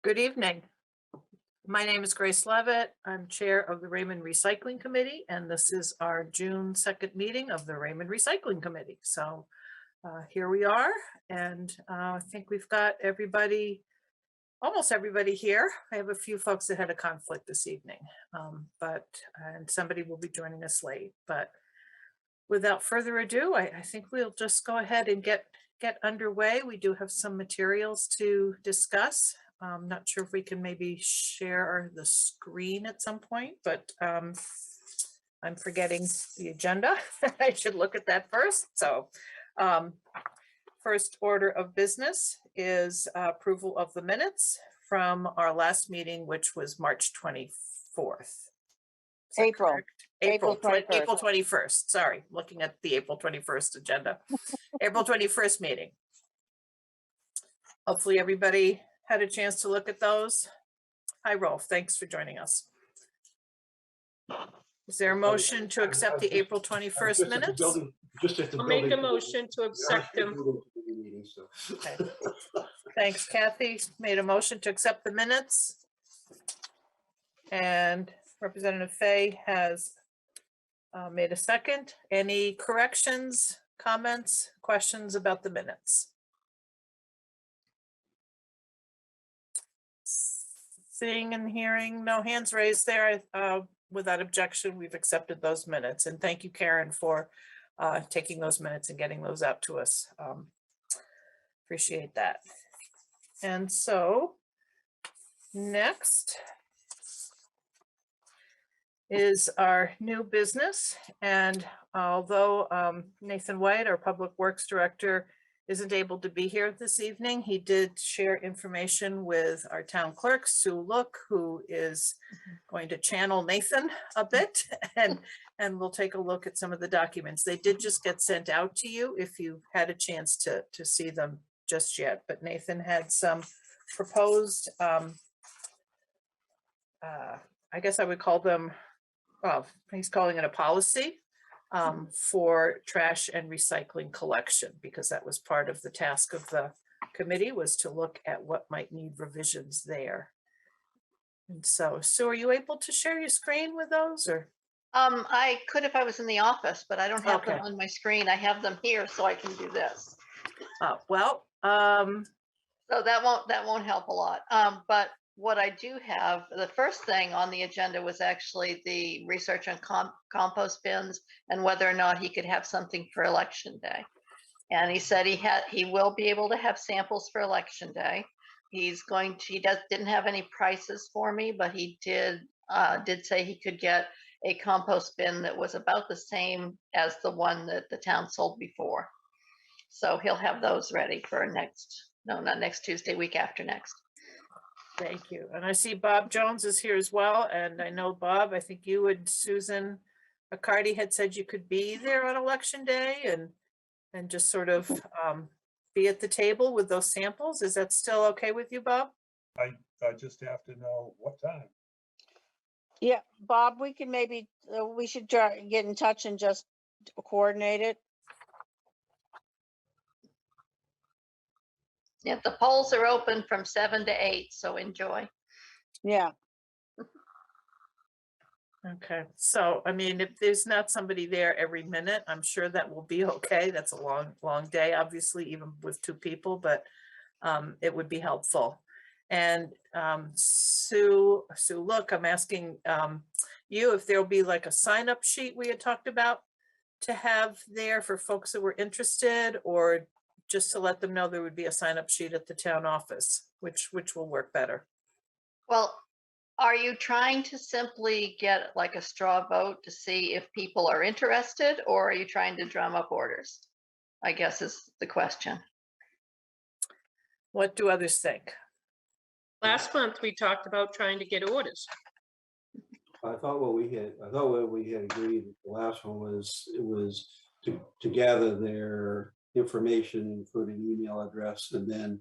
Good evening. My name is Grace Levitt. I'm Chair of the Raymond Recycling Committee, and this is our June 2nd meeting of the Raymond Recycling Committee. So here we are, and I think we've got everybody, almost everybody here. I have a few folks that had a conflict this evening, and somebody will be joining us late. But without further ado, I think we'll just go ahead and get underway. We do have some materials to discuss. I'm not sure if we can maybe share the screen at some point, but I'm forgetting the agenda. I should look at that first. So first order of business is approval of the minutes from our last meeting, which was March 24th. April 21st. Sorry, looking at the April 21st agenda. April 21st meeting. Hopefully everybody had a chance to look at those. Hi, Rolf. Thanks for joining us. Is there a motion to accept the April 21st minutes? I'll make a motion to accept them. Okay. Thanks, Kathy. Made a motion to accept the minutes. And Representative Fay has made a second. Any corrections, comments, questions about the minutes? Seeing and hearing no hands raised there, without objection, we've accepted those minutes. And thank you, Karen, for taking those minutes and getting those out to us. Appreciate that. And so next is our new business. And although Nathan White, our Public Works Director, isn't able to be here this evening, he did share information with our town clerk, Sue Look, who is going to channel Nathan a bit, and we'll take a look at some of the documents. They did just get sent out to you if you had a chance to see them just yet, but Nathan had some proposed, I guess I would call them, well, he's calling it a policy for trash and recycling collection, because that was part of the task of the committee, was to look at what might need revisions there. And so, Sue, are you able to share your screen with those, or? I could if I was in the office, but I don't have them on my screen. I have them here, so I can do this. So that won't help a lot. But what I do have, the first thing on the agenda was actually the research on compost bins and whether or not he could have something for election day. And he said he will be able to have samples for election day. He didn't have any prices for me, but he did say he could get a compost bin that was about the same as the one that the town sold before. So he'll have those ready for not next Tuesday, week after next. Thank you. And I see Bob Jones is here as well. And I know, Bob, I think you and Susan McCarty had said you could be there on election day and just sort of be at the table with those samples. Is that still okay with you, Bob? I just have to know what time. Yeah, Bob, we can maybe, we should try get in touch and just coordinate it. Yeah, the polls are open from 7 to 8, so enjoy. Yeah. Okay, so I mean, if there's not somebody there every minute, I'm sure that will be okay. That's a long day, obviously, even with two people, but it would be helpful. And Sue, look, I'm asking you if there'll be like a sign-up sheet we had talked about to have there for folks that were interested, or just to let them know there would be a sign-up sheet at the town office, which will work better. Well, are you trying to simply get like a straw vote to see if people are interested, or are you trying to drum up orders? I guess is the question. What do others think? Last month, we talked about trying to get orders. I thought what we had agreed, the last one was to gather their information, including email address, and then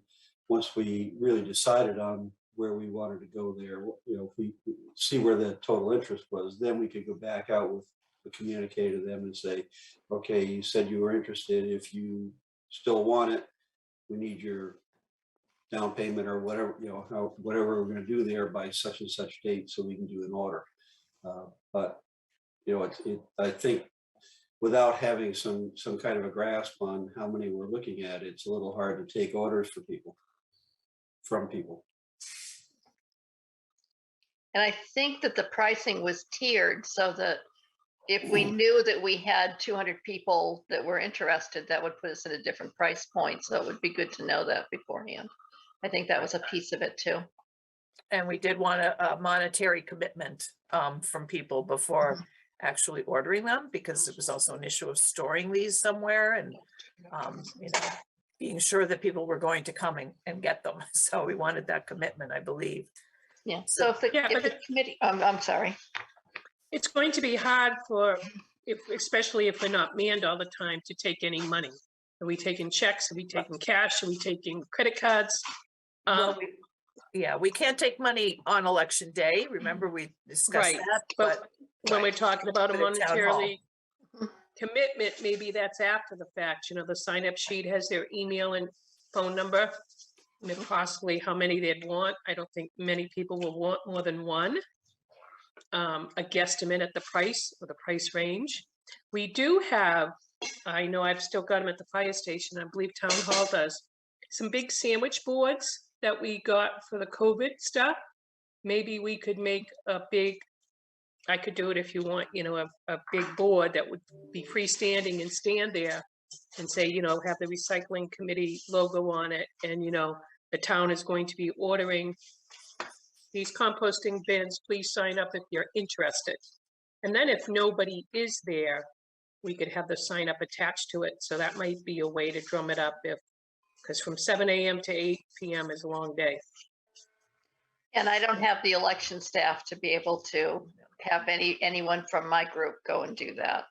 once we really decided on where we wanted to go there, if we see where the total interest was, then we could go back out with the communicator to them and say, okay, you said you were interested. If you still want it, we need your down payment or whatever, whatever we're gonna do there by such and such date, so we can do an order. But, I think without having some kind of a grasp on how many we're looking at, it's a little hard to take orders from people. And I think that the pricing was tiered so that if we knew that we had 200 people that were interested, that would put us at a different price point. So it would be good to know that beforehand. I think that was a piece of it too. And we did want a monetary commitment from people before actually ordering them, because it was also an issue of storing these somewhere and, being sure that people were going to come and get them. So we wanted that commitment, I believe. Yeah. So if the, Yeah, if but the committee, I'm sorry. It's going to be hard especially if we're not manned all the time, to take any money. Are we taking checks? Are we taking cash? Are we taking credit cards? Well, we can't take money on election day. Remember, we discussed Right, that, but when we're talking about a For the town hall. monetarily commitment, maybe that's after the fact. The sign up sheet has their email and phone number, and then possibly how many they'd want. I don't think many people will want more than one. A guesstimate at the price or the price range. We do have, I know I've still got them at the fire station, I believe Town Hall does, some big sandwich boards that we got for the COVID stuff. Maybe we could make I could do it if you want, a big board that would be freestanding and stand there and say, have the recycling committee logo on it. And, the town is going to be ordering these composting bins. Please sign up if you're interested. And then if nobody is there, we could have the sign up attached to it. So that might be a way to drum it up, because from 7 a.m. to 8 p.m. is a long day. And I don't have the election staff to be able to have anyone from my group go and do that.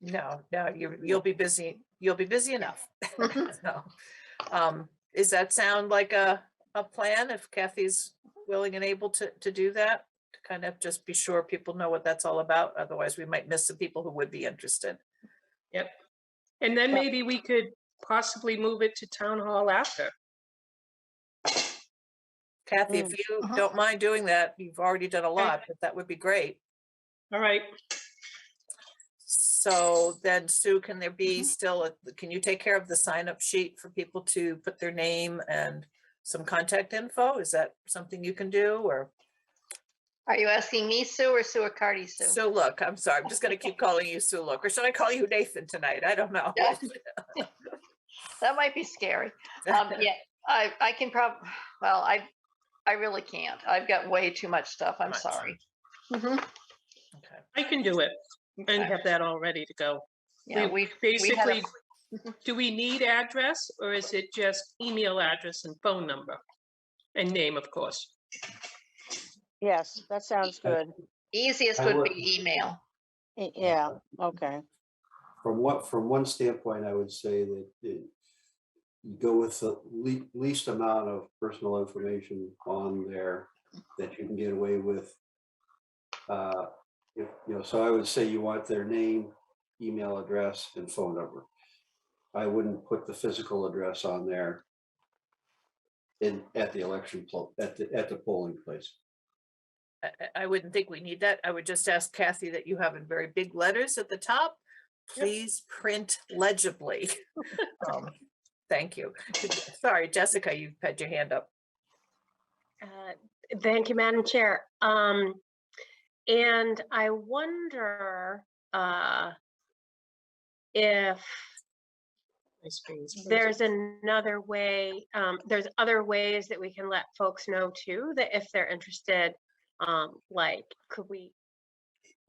No, you'll be busy. You'll be busy enough. So, does that sound like a plan, if Kathy's willing and able to do that? To kind of just be sure people know what that's all about. Otherwise, we might miss some people who would be interested. Yep. And then maybe we could possibly move it to town hall after. Kathy, if you don't mind doing that, you've already done a lot, but that would be great. All right. So then, Sue, can there be still, can you take care of the sign up sheet for people to put their name and some contact info? Is that something you can do, or? Are you asking me, Sue, or Sue Accardi, Sue? So look, I'm sorry, I'm just gonna keep calling you Sue Look, or should I call you Nathan tonight? I don't know. Yeah. That might be scary. Yeah, I can well, I really can't. I've got way too much stuff. I'm Much. Sorry. Okay. I can do it and Okay. have that all ready to go. Yeah, we we basically, do we need address, or is it just email address and phone number and name, of course? Yes, that sounds good. easiest I would would- be email. Yeah, okay. From one standpoint, I would say that you go with the least amount of personal information on there that you can get away with. So I would say you want their name, email address, and phone number. I wouldn't put the physical address on there at the election at the polling place. I wouldn't think we need that. I would just ask Kathy that you have in very big letters at the top. Yep. Please print legibly. Thank you. Sorry, Jessica, you've had your hand up. Thank you, Madam Chair. And I wonder if My screen's frozen. there's another way, there's other ways that we can let folks know too, that if they're interested, like, could we,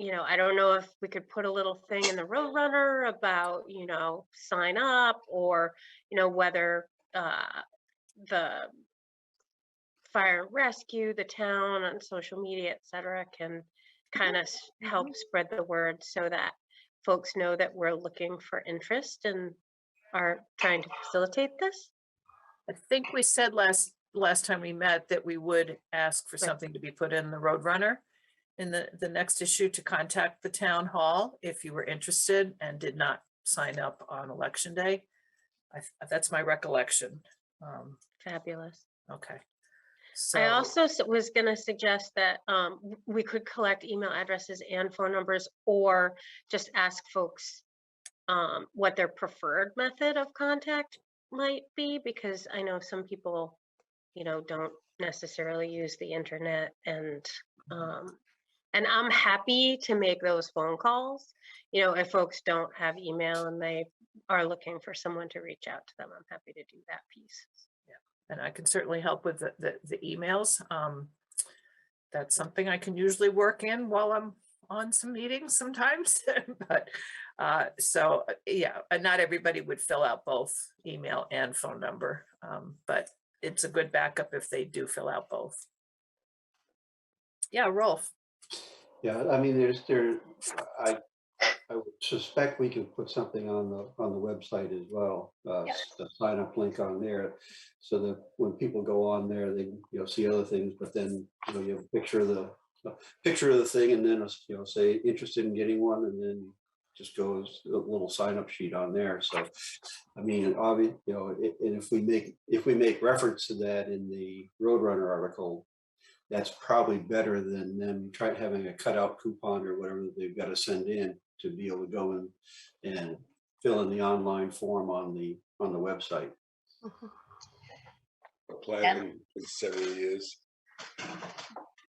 I don't know if we could put a little thing in the Roadrunner about, sign up, or, whether the fire and rescue, the town on social media, et cetera, can kind of help spread the word so that folks know that we're looking for interest and are trying to facilitate this. I think we said last time we met that we would ask for Right. something to be put in the Roadrunner in the next issue, to contact the town hall if you were interested and did not sign up on election day. That's my recollection. Fabulous. Okay. I So, also was gonna suggest that we could collect email addresses and phone numbers, or just ask folks what their preferred method of contact might be, because I know some people, don't necessarily use the internet, and I'm happy to make those phone calls. If folks don't have email and they are looking for someone to reach out to them, I'm happy to do that piece. and I can certainly help with the emails. That's something I can usually work in while I'm on some meetings sometimes, but so yeah, and not everybody would fill out both email and phone number, but it's a good backup if they do fill out both. Yeah, Rolf. Yeah, I mean, I would suspect we can put something on the website as well. Yes. The sign up link on there, so that when people go on there, they see other things. But then you have a picture of the thing, and then say interested in getting one, and then just goes a little sign up sheet on there. So I mean, obviously, and if we make reference to that in the Roadrunner article, that's probably better than them having a cutout coupon or whatever that they've got to send in to be able to go in and fill in the online form on the website. A plan in 7 years.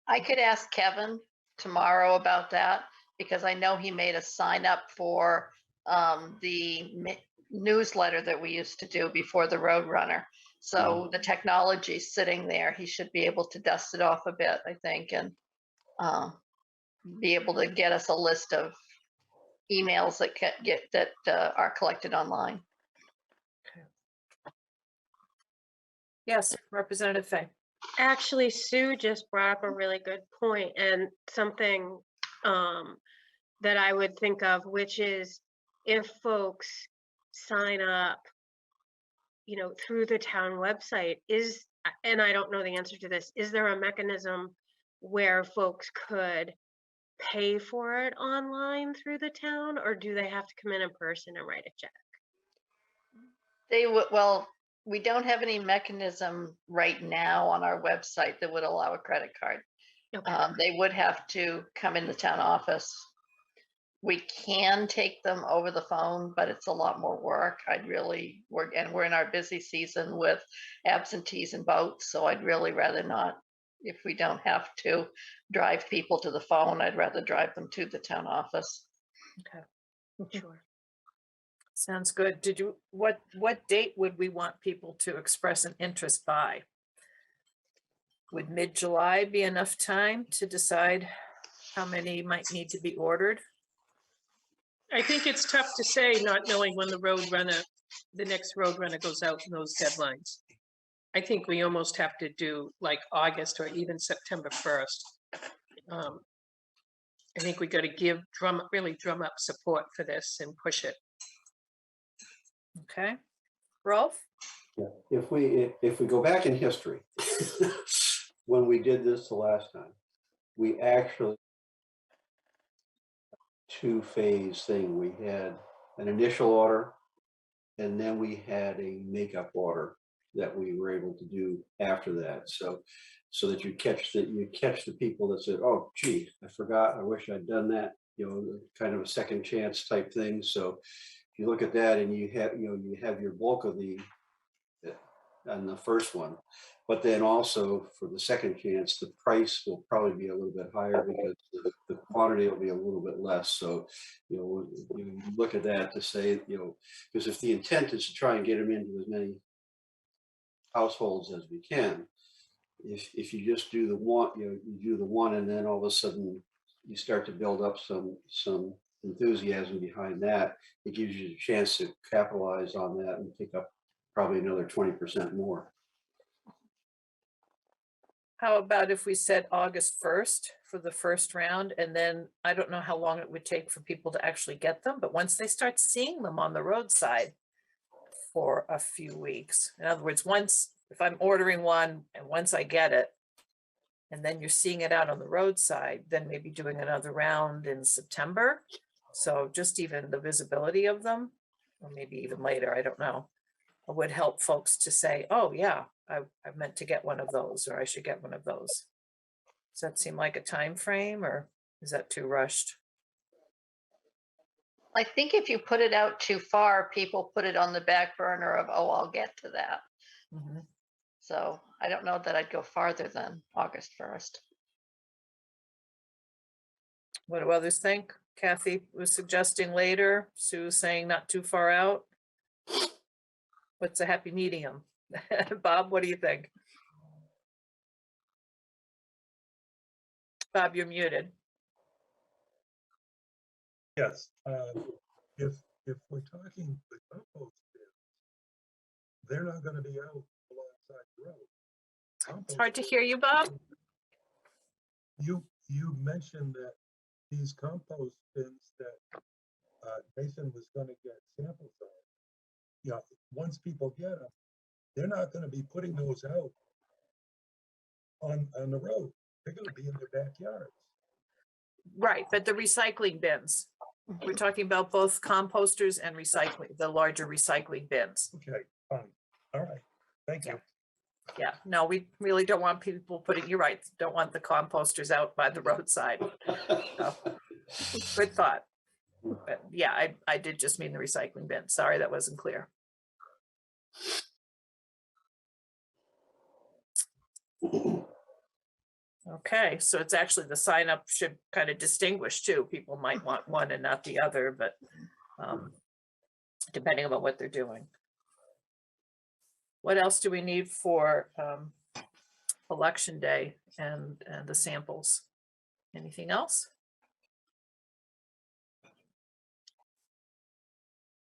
I could ask Kevin tomorrow about that, because I know he made a sign up for the newsletter that we used to do before the Roadrunner. So the technology's sitting there. He should be able to dust it off a bit, I think, and be able to get us a list of emails that are collected online. Yes, Representative Fay. Actually, Sue just brought up a really good point, and something that I would think of, which is if folks sign up, through the town website, and I don't know the answer to this, is there a mechanism where folks could pay for it online through the town, or do they have to come in person and write a check? Well, we don't have any mechanism right now on our website that would allow a credit card. Okay. They would have to come in the town office. We can take them over the phone, but it's a lot more work. We're in our busy season with absentees and boats, so I'd really rather not. If we don't have to drive people to the phone, I'd rather drive them to the town office. Okay. Sure. Sounds good. What date would we want people to express an interest by? Would mid-July be enough time to decide how many might need to be ordered? I think it's tough to say, not knowing when the next Roadrunner goes out in those deadlines. I think we almost have to do like August or even September 1st. I think we got to really drum up support for this and push it. Okay. Rolf? Yeah. If we go back in history, when we did this the last time, we actually two-phase thing. We had an initial order, and then we had a makeup order that we were able to do after that. So that you catch the people that said, "Oh, gee, I forgot. I wish I'd done that." Kind of a second chance type thing. So if you look at that, and you have your bulk of on the first one, but then also for the second chance, the price will probably be a little bit higher because the quantity will be a little bit less. So, you look at that to say, because if the intent is to try and get them into as many households as we can, if you just do the one, you do the one, and then all of a sudden you start to build up some enthusiasm behind that, it gives you a chance to capitalize on that and pick up probably another 20% more. How about if we said August 1st for the first round, and then I don't know how long it would take for people to actually get them, but once they start seeing them on the roadside for a few weeks, in other words, if I'm ordering one and once I get it, and then you're seeing it out on the roadside, then maybe doing another round in September. So just even the visibility of them, or maybe even later, I don't know, would help folks to say, "Oh yeah, I meant to get one of those, or I should get one of those. Does that seem like a time frame, or is that too rushed? I think if you put it out too far, people put it on the back burner of, oh, I'll get to that. Mhm. So I don't know that I'd go farther than August 1st. What do others think? Kathy was suggesting later, Sue's saying not too far out. What's a happy medium? Bob, what do you think? Bob, you're muted. Yes, if we're talking the compost bins, they're not gonna be out alongside the road. It's Compost hard to bins- hear you, Bob. You mentioned that these compost bins that Nathan was gonna get samples of. Yeah, once people get them, they're not gonna be putting those out on the road. They're gonna be in their backyards. Right, but the recycling bins. We're talking about both composters and recycling, the larger recycling bins. Okay, fine. All right, thank you. Yeah, no, we really don't want people putting, you're right, don't want the composters out by the roadside. Good thought. But yeah, I did just mean the recycling bin. Sorry, that wasn't clear. Okay, so it's actually the sign up should kind of distinguish too. People might want one and not the other, but depending on what they're doing. What else do we need for election day and the samples? Anything else?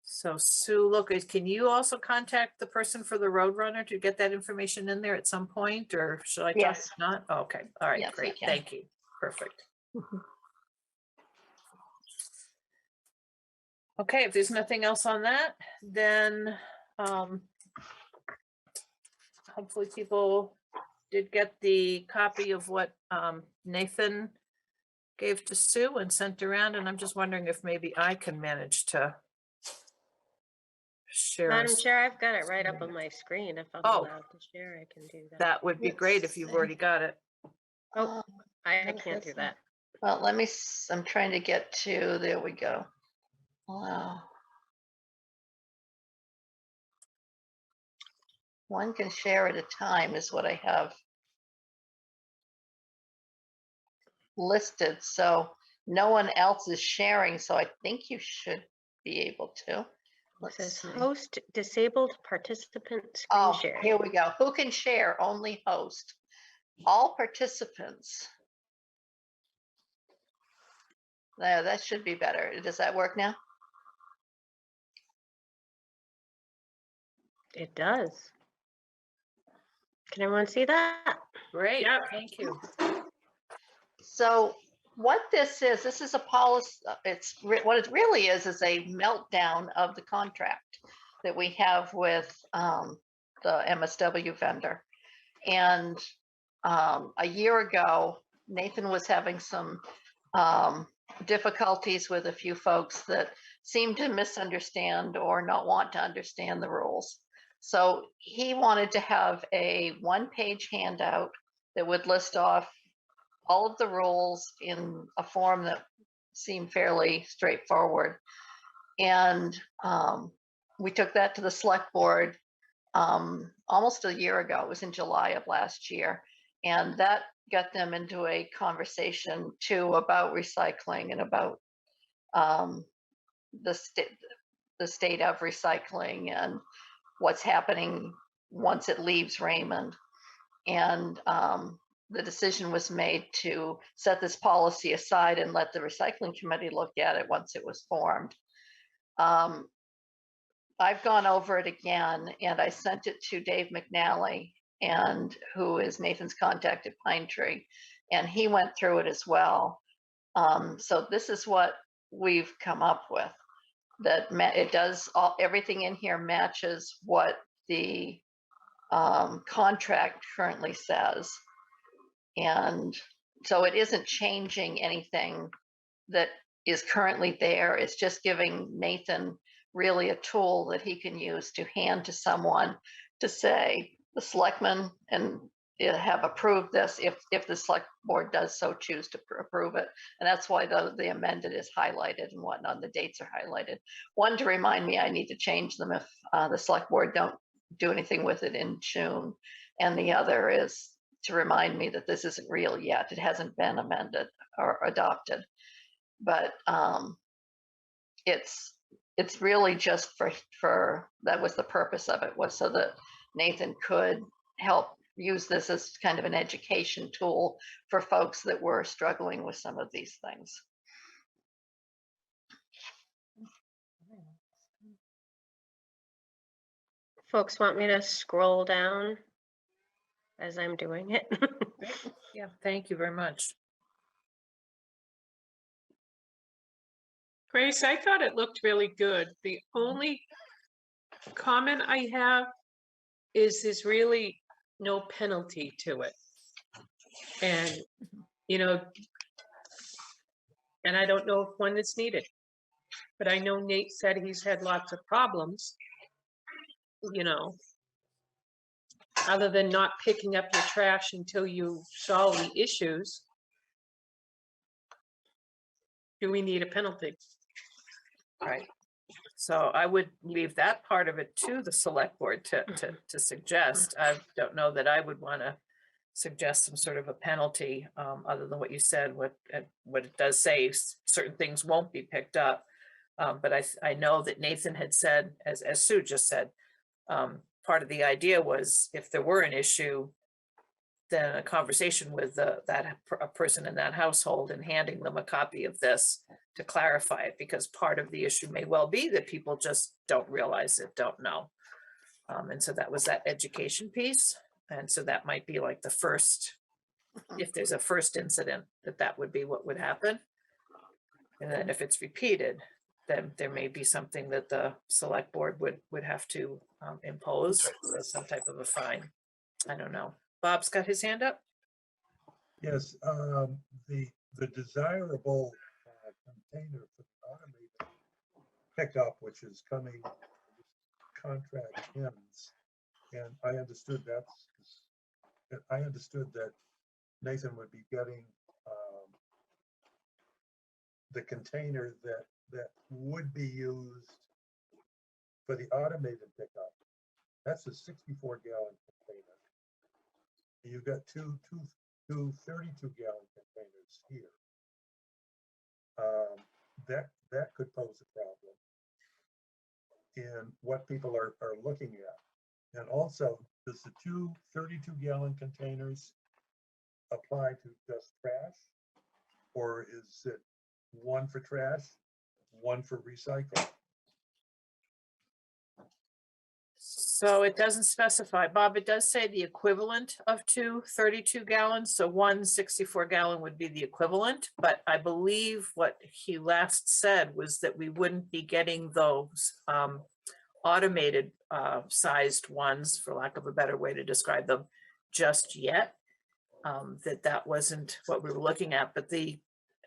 So Sue, look, can you also contact the person for the Roadrunner to get that information in there at some point, or should I? Yes. Not? Okay, all right, Yes, I great, can. thank you, perfect. Okay, if there's nothing else on that, then hopefully people did get the copy of what Nathan gave to Sue and sent around, and I'm just wondering if maybe I can manage to share. Madam Chair, I've got it right up on my screen. If I'm Oh. allowed to share, I can do that. That would be Let's great if you've see. already got it. Oh, I What can't is do it? that. Well, let me, I'm trying to get to, there we go. Wow. One can share at a time is what I have listed. So no one else is sharing. So I think you should be able to. It Let's says see. host disabled participant screen Oh, sharing. here we go. Who can share? Only host. All participants. There, that should be better. Does that work now? It does. Can everyone see that? Great, Yep. thank you. So what this is a policy, what it really is a meltdown of the contract that we have with the MSW vendor. And a year ago, Nathan was having some difficulties with a few folks that seemed to misunderstand or not want to understand the rules. So he wanted to have a one-page handout that would list off all of the rules in a form that seemed fairly straightforward. And we took that to the select board almost a year ago. It was in July of last year. And that got them into a conversation too about recycling and about the state of recycling and what's happening once it leaves Raymond. And the decision was made to set this policy aside and let the recycling committee look at it once it was formed. I've gone over it again and I sent it to Dave McNally, and who is Nathan's contact at Pine Tree, and he went through it as well. So this is what we've come up with, that it does everything in here matches what the contract currently says. And so it isn't changing anything that is currently there. It's just giving Nathan really a tool that he can use to hand to someone to say, the selectmen and have approved this if the select board does so choose to approve it. And that's why the amended is highlighted and whatnot, the dates are highlighted. One, to remind me I need to change them if the select board don't do anything with it in June. And the other is to remind me that this isn't real yet. It hasn't been amended or adopted. But it's really just for that was the purpose of it, was so that Nathan could help use this as kind of an education tool for folks that were struggling with some of these things. Folks want me to scroll down as I'm doing it? Yeah, thank you very much. Grace, I thought it looked really good. The only comment I have is there's really no penalty to it. And, you know, and I don't know if one is needed, but I know Nate said he's had lots of problems, you know, other than not picking up your trash until you solve the issues. Do we need a penalty? Right. So I would leave that part of it to the select board to suggest. I don't know that I would want to suggest some sort of a penalty, other than what you said. What it does say, certain things won't be picked up. But I know that Nathan had said, as Sue just said, part of the idea was if there were an issue, then a conversation with a person in that household and handing them a copy of this to clarify it, because part of the issue may well be that people just don't realize it, don't know. And so that was that education piece. And so that might be like the first, if there's a first incident, that would be what would happen. And then if it's repeated, then there may be something that the select board would have to impose as some type of a fine. I don't know. Bob's got his hand up. Yes, the desirable container for the automated pickup, which is coming, contract ends, and I understood that Nathan would be getting the container that would be used for the automated pickup. That's a 64-gallon container. You've got two 32-gallon containers here. That could pose a problem in what people are looking at. And also, does the two 32-gallon containers apply to just trash? Or is it one for trash, one for recycling? So it doesn't specify, Bob, it does say the equivalent of two 32 gallons. So one 64-gallon would be the equivalent, but I believe what he last said was that we wouldn't be getting those automated sized ones, for lack of a better way to describe them, just yet. That wasn't what we were looking at, but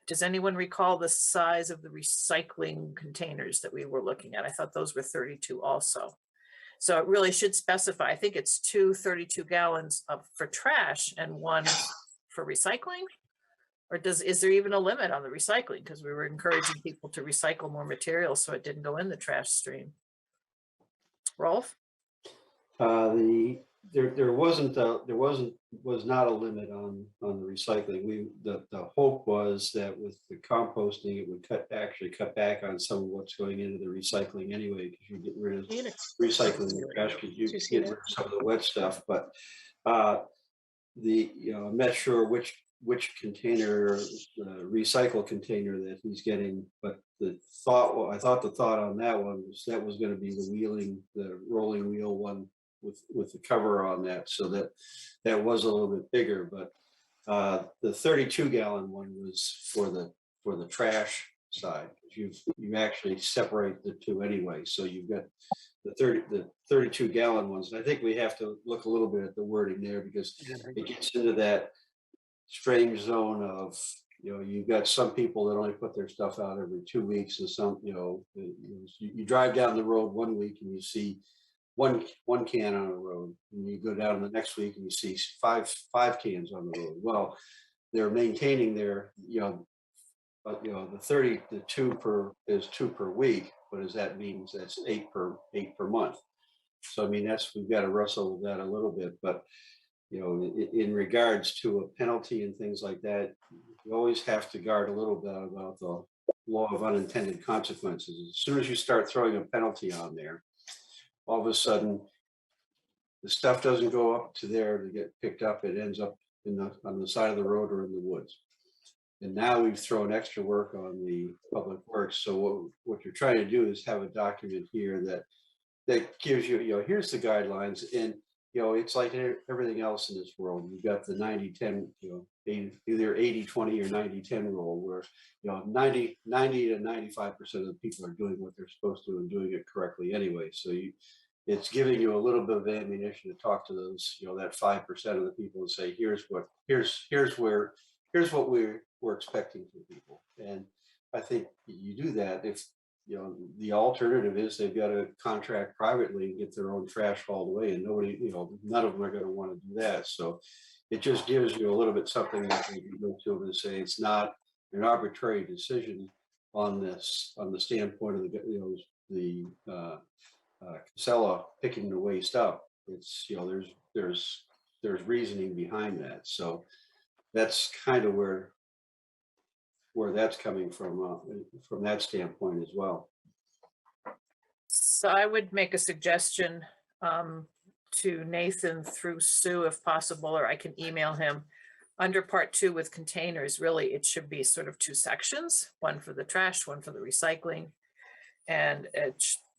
does anyone recall the size of the recycling containers that we were looking at? I thought those were 32 also. So it really should specify, I think it's two 32 gallons for trash and one for recycling? Or is there even a limit on the recycling? Because we were encouraging people to recycle more materials so it didn't go in the trash stream. Rolf? There was not a limit on the recycling. The hope was that with the composting, it would actually cut back on some of what's going into the recycling anyway, because you get rid of recycling the trash, because you get rid of some of the wet stuff. But I'm not sure which container, recycle container that he's getting, but I thought the thought on that one was that was going to be the rolling wheel one with the cover on that, so that was a little bit bigger. But the 32-gallon one was for the trash side. You actually separate the two anyway, so you've got the 32-gallon ones. And I think we have to look a little bit at the wording there, because it gets into that strange zone of, you've got some people that only put their stuff out every 2 weeks, and some, you drive down the road one week and you see one can on a road, and you go down the next week and you see five cans on the road. Well, they're maintaining their, the 30, the two per week. What does that mean? That's eight per month. So I mean, we've got to wrestle with that a little bit, but in regards to a penalty and things like that, you always have to guard a little bit about the law of unintended consequences. As soon as you start throwing a penalty on there, all of a sudden the stuff doesn't go up to there to get picked up. It ends up on the side of the road or in the woods. And now we've thrown extra work on the public works. So what you're trying to do is have a document here that gives you, here's the guidelines. And it's like everything else in this world. You've got the 90-10, either 80-20 or 90-10 rule, where 90 to 95% of the people are doing what they're supposed to and doing it correctly anyway. So it's giving you a little bit of ammunition to talk to those, that 5% of the people and say, here's what we're expecting from people. And I think you do that if the alternative is they've got to contract privately and get their own trash hauled away, and nobody, none of them are going to want to do that. So it just gives you a little bit something that you can go to them and say it's not an arbitrary decision on the standpoint of the Casella picking the waste up. It's there's reasoning behind that. So that's kind of where that's coming from that standpoint as well. So I would make a suggestion to Nathan through Sue if possible, or I can email him. Under part 2 with containers, really, it should be sort of 2 sections, one for the trash, one for the recycling. And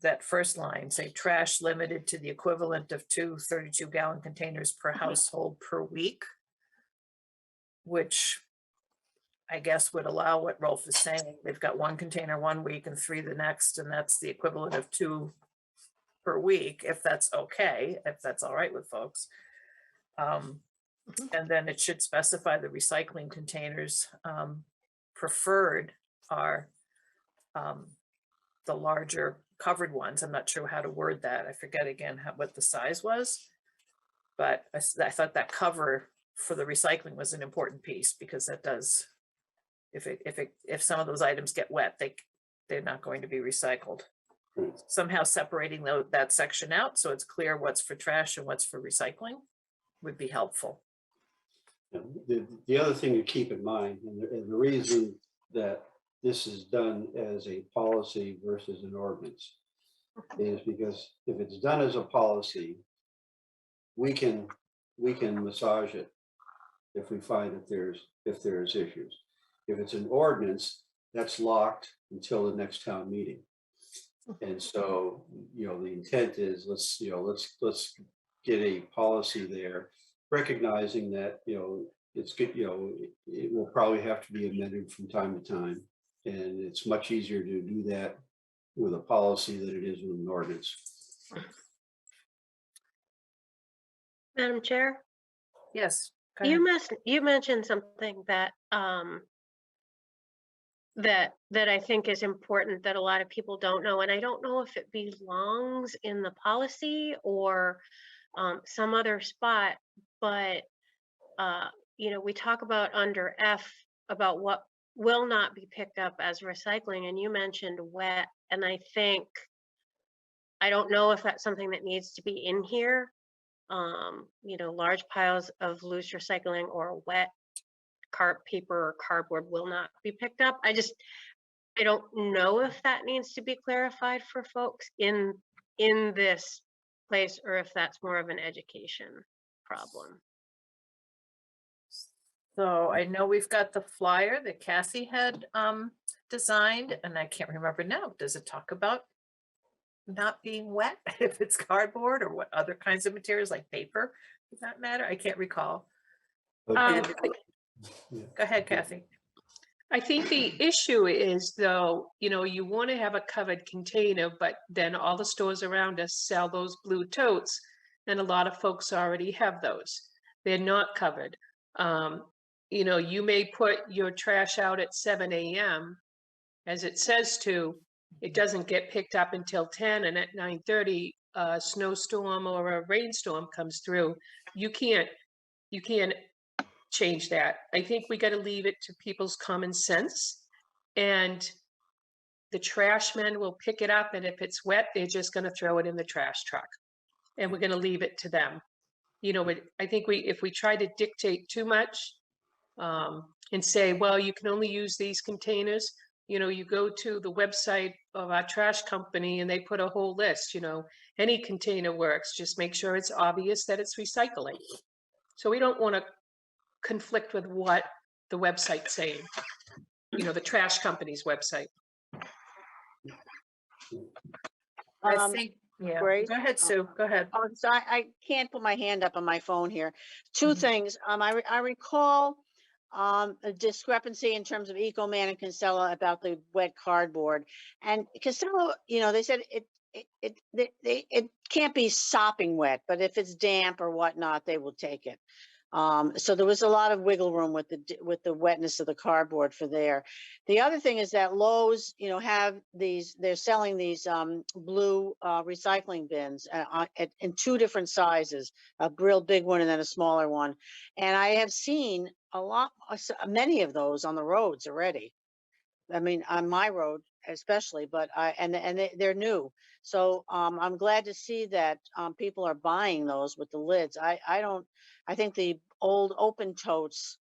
that first line, say trash limited to the equivalent of 2 32-gallon containers per household per week, which I guess would allow what Rolf is saying. They've got 1 container 1 week and 3 the next, and that's the equivalent of 2 per week, if that's okay, if that's all right with folks. And then it should specify the recycling containers preferred are the larger covered ones. I'm not sure how to word that. I forget again what the size was, but I thought that cover for the recycling was an important piece, because that does, if some of those items get wet, they're not going to be recycled. Somehow separating that section out so it's clear what's for trash and what's for recycling would be helpful. The other thing to keep in mind, and the reason that this is done as a policy versus an ordinance, is because if it's done as a policy, we can massage it if we find that there's issues. If it's an ordinance, that's locked until the next town meeting. And so, the intent is let's get a policy there, recognizing that, it's good, it will probably have to be amended from time to time. And it's much easier to do that with a policy than it is with an ordinance. Madam Chair, Yes. Go ahead. you mentioned something that that I think is important that a lot of people don't know, and I don't know if it belongs in the policy or some other spot, but we talk about under F about what will not be picked up as recycling, and you mentioned wet, and I don't know if that's something that needs to be in here. Large piles of loose recycling or wet paper or cardboard will not be picked up. I don't know if that needs to be clarified for folks in this place, or if that's more of an education problem. So I know we've got the flyer that Cassie had designed, and I can't remember now. Does it talk about not being wet if it's cardboard, or what other kinds of materials like paper? Does that matter? I can't recall. Um, Go ahead, Kathy. I think the issue is, though, you want to have a covered container, but then all the stores around us sell those blue totes, and a lot of folks already have those. They're not covered. You may put your trash out at 7 a.m. as it says to, it doesn't get picked up until 10, and at 9:30, a snowstorm or a rainstorm comes through, you can't change that. I think we got to leave it to people's common sense, and the trash men will pick it up, and if it's wet, they're just going to throw it in the trash truck, and we're going to leave it to them. You know, I think if we try to dictate too much, and say, well, you can only use these containers, you know, you go to the website of our trash company and they put a whole list, you know, any container works, just make sure it's obvious that it's recycling. So we don't want to conflict with what the website's saying, you know, the trash company's website. I Um, think, yeah, Grace? go ahead, Sue, go ahead. Oh, so I can't put my hand up on my phone here. Two Mhm. things. I recall a discrepancy in terms of EcoMan and Casella about the wet cardboard. And Casella, you know, they said it can't be sopping wet, but if it's damp or whatnot, they will take it. So there was a lot of wiggle room with the wetness of the cardboard for there. The other thing is that Lowe's, you know, they're selling these blue recycling bins in two different sizes, a real big one and then a smaller one. And I have seen many of those on the roads already. I mean, on my road especially, but they're new. So I'm glad to see that people are buying those with the lids. I think the old open totes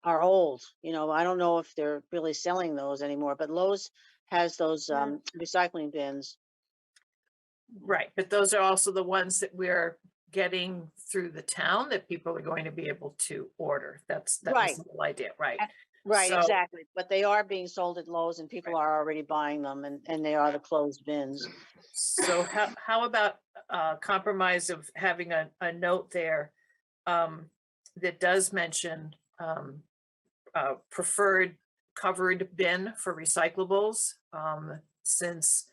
are old. You know, I don't know if they're really selling those anymore, but Lowe's has those recycling bins. Right, but those are also the ones that we're getting through the town that people are going to be able to order. That was Right. the whole idea, right? Right, So- exactly. But they are being sold at Lowe's and people are already buying them and they are the closed bins. So how about compromise of having a note there that does mention preferred covered bin for recyclables, since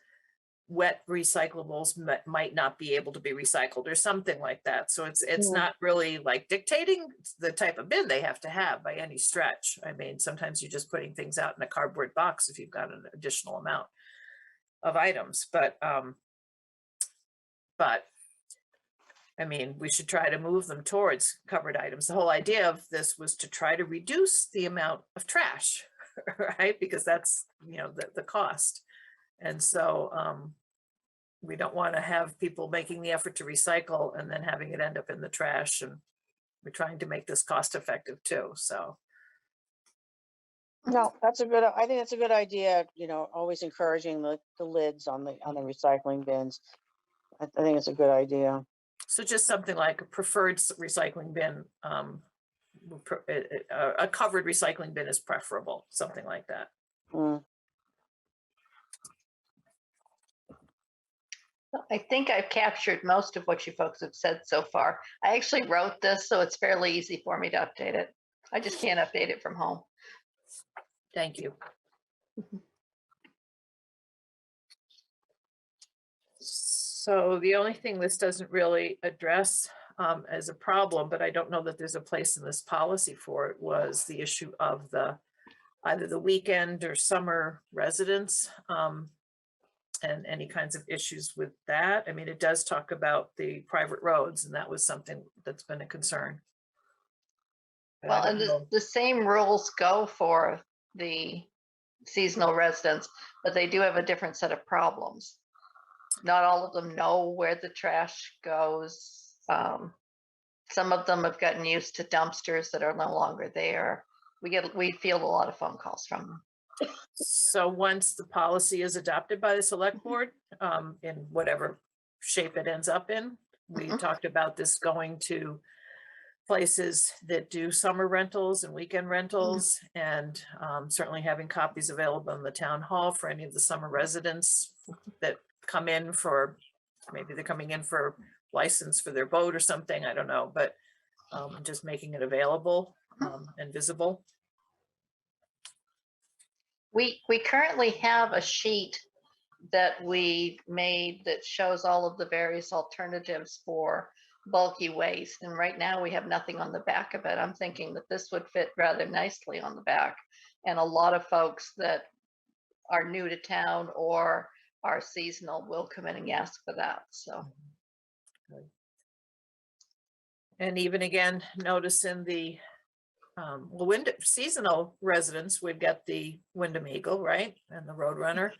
wet recyclables might not be able to be recycled or something like that. So it's Yeah. not really like dictating the type of bin they have to have by any stretch. I mean, sometimes you're just putting things out in a cardboard box if you've got an additional amount of items, but I mean, we should try to move them towards covered items. The whole idea of this was to try to reduce the amount of trash, right? Because that's, you know, the cost. And so we don't want to have people making the effort to recycle and then having it end up in the trash. And we're trying to make this cost effective too. So No, I think that's a good idea, you know, always encouraging the lids on the recycling bins. I think it's a good idea. so just something like a preferred recycling bin, a covered recycling bin is preferable, something like that. Mm. I think I've captured most of what you folks have said so far. I actually wrote this, so it's fairly easy for me to update it. I just can't update it from home. Thank you. So the only thing this doesn't really address as a problem, but I don't know that there's a place in this policy for it, was the issue of either the weekend or summer residents and any kinds of issues with that. I mean, it does talk about the private roads, and that was something that's been a concern. But I Well, don't and know. the same rules go for the seasonal residents, but they do have a different set of problems. Not all of them know where the trash goes. Some of them have gotten used to dumpsters that are no longer there. We field a lot of phone calls from them. So once the policy is adopted by the select board, in whatever shape it ends up in, we Mhm. talked about this going to places that do summer rentals and weekend rentals, and certainly having copies available in the town hall for any of the summer residents that come in for, maybe they're coming in for license for their boat or something, I don't know, but just making it available and visible. We currently have a sheet that we made that shows all of the various alternatives for bulky waste. And right now we have nothing on the back of it. I'm thinking that this would fit rather nicely on the back. And a lot of folks that are new to town or are seasonal will come in and ask for that. So And even again, notice in the seasonal residents, we've got the Wyndham Eagle, right? And the Roadrunner.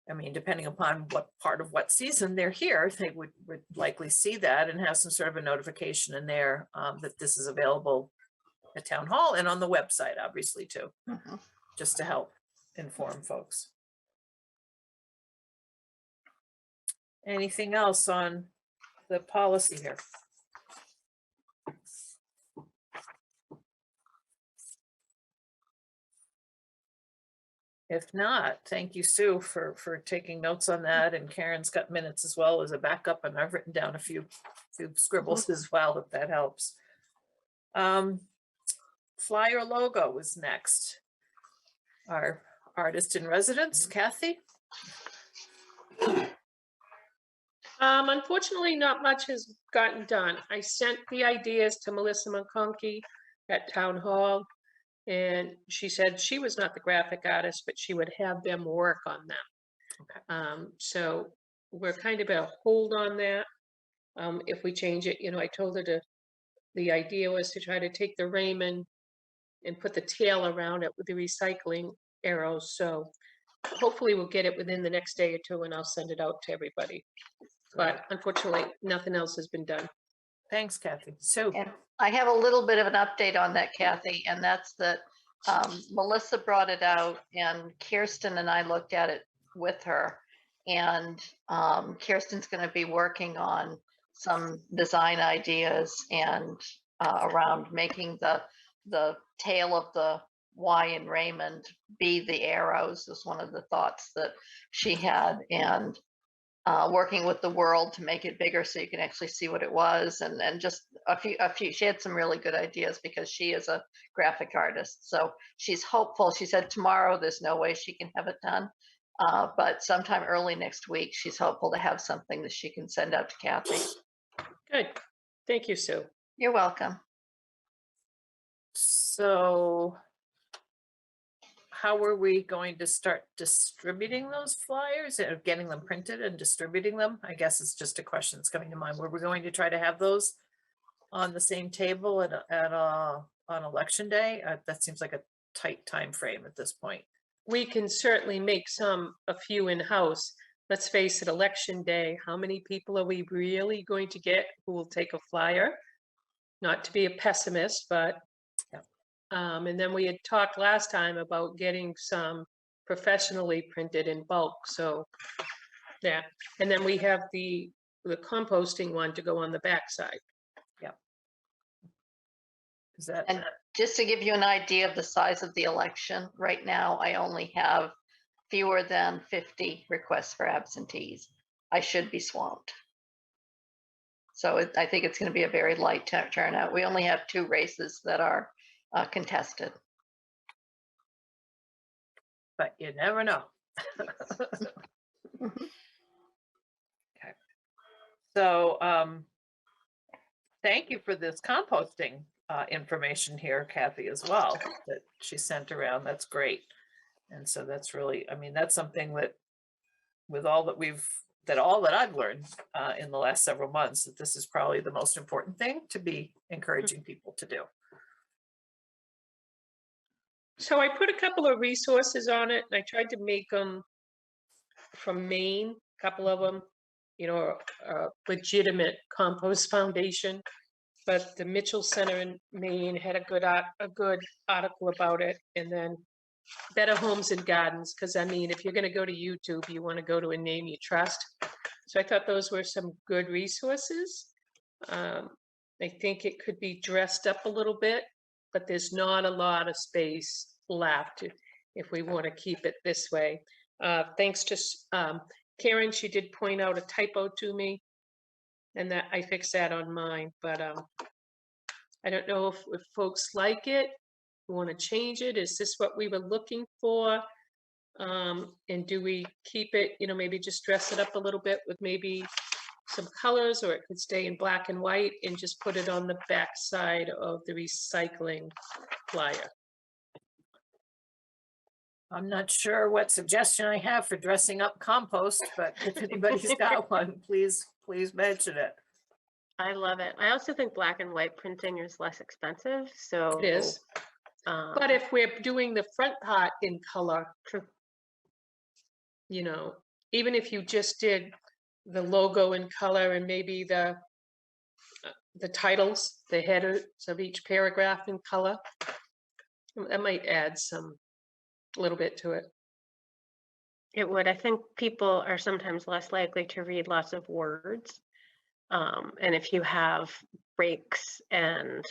I mean, depending upon what part of what season they're here, they would likely see that and have some sort of a notification in there that this is available at Town Hall and on the website, obviously, too, mhm. just to help inform folks. Anything else on the policy here? If not, thank you, Sue, for taking notes on that, and Karen's got minutes as well as a backup, and I've written down a few scribbles as well, if that helps. Flyer logo is next. Our artist in residence, Kathy. Unfortunately, not much has gotten done. I sent the ideas to Melissa McConkey at Town Hall, and she said she was not the graphic artist, but she would have them work on them. Okay. So we're kind of at a hold on that. If we change it, I told her the idea was to try to take the Raymond and put the tail around it with the recycling arrows. So hopefully we'll get it within the next day or two, and I'll send it out to everybody. But unfortunately, nothing else has been done. Thanks, Kathy. So, And I have a little bit of an update on that, Kathy, and that's that Melissa brought it out and Kirsten and I looked at it with her. And Kirsten's going to be working on some design ideas and around making the tail of the Y in Raymond be the arrows is one of the thoughts that she had. And working with the world to make it bigger so you can actually see what it was, and just a few she had some really good ideas because she is a graphic artist, so she's hopeful. She said tomorrow there's no way she can have it done, but sometime early next week she's hopeful to have something that she can send out to Kathy. Good. Thank you, Sue. You're welcome. so how are we going to start distributing those flyers and getting them printed and distributing them? I guess it's just a question that's coming to mind. Were we going to try to have those on the same table on election day? That seems like a tight time frame at this point. We can certainly make a few in-house. Let's face it, election day, how many people are we really going to get who will take a flyer? Not to be a pessimist, but Yeah. And then we had talked last time about getting some professionally printed in bulk. So yeah, and then we have the composting one to go on the backside. Is that And just to give you an idea of the size of the election, right now I only have fewer than 50 requests for absentees. I should be swamped. So I think it's going to be a very light turnout. We only have 2 races that are contested. but you never know. Mhm. Okay. So thank you for this composting information here, Kathy, as well, that she sent around. That's great. And so that's really, I mean, that's something that with all that I've learned in the last several months, that this is probably the most important thing to be encouraging people to do. So I put a couple of resources on it, and I tried to make them from Maine, a couple of them, a legitimate compost foundation. But the Mitchell Center in Maine had a good article about it, and then Better Homes and Gardens, because I mean, if you're going to go to YouTube, you want to go to a name you trust. So I thought those were some good resources. I think it could be dressed up a little bit, but there's not a lot of space left if we want to keep it this way. Thanks to Karen, she did point out a typo to me, and that I fixed that on mine, but I don't know if folks like it, want to change it. Is this what we were looking for? And do we keep it, maybe just dress it up a little bit with maybe some colors, or it could stay in black and white and just put it on the back side of the recycling flyer? I'm not sure what suggestion I have for dressing up compost, but if anybody's got one, please mention it. I love it. I also think black and white printing is less expensive, so. It is. But if we're doing the front part in color, you know, even if you just did the logo in color and maybe the titles, the headers of each paragraph in color, that might add some, little bit to it. It would. I think people are sometimes less likely to read lots of words. And if you have breaks and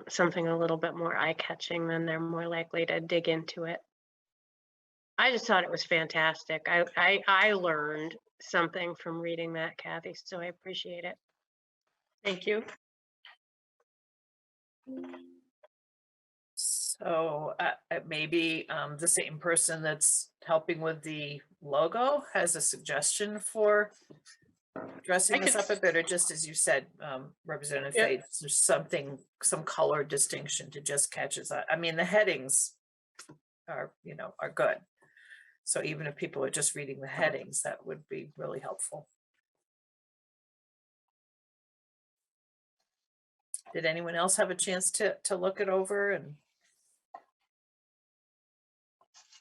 something a little bit more eye-catching, then they're more likely to dig into it. I just thought it was fantastic. I learned something from reading that, Kathy, so I appreciate it. Thank you. So maybe the same person that's helping with the logo has a suggestion for dressing this up a bit, or just as you said, Representative Yeah. Fate, there's something, some color distinction to just catches eye. I mean, the headings are, you know, are good. So even if people are just reading the headings, that would be really helpful. Did anyone else have a chance to look it over? And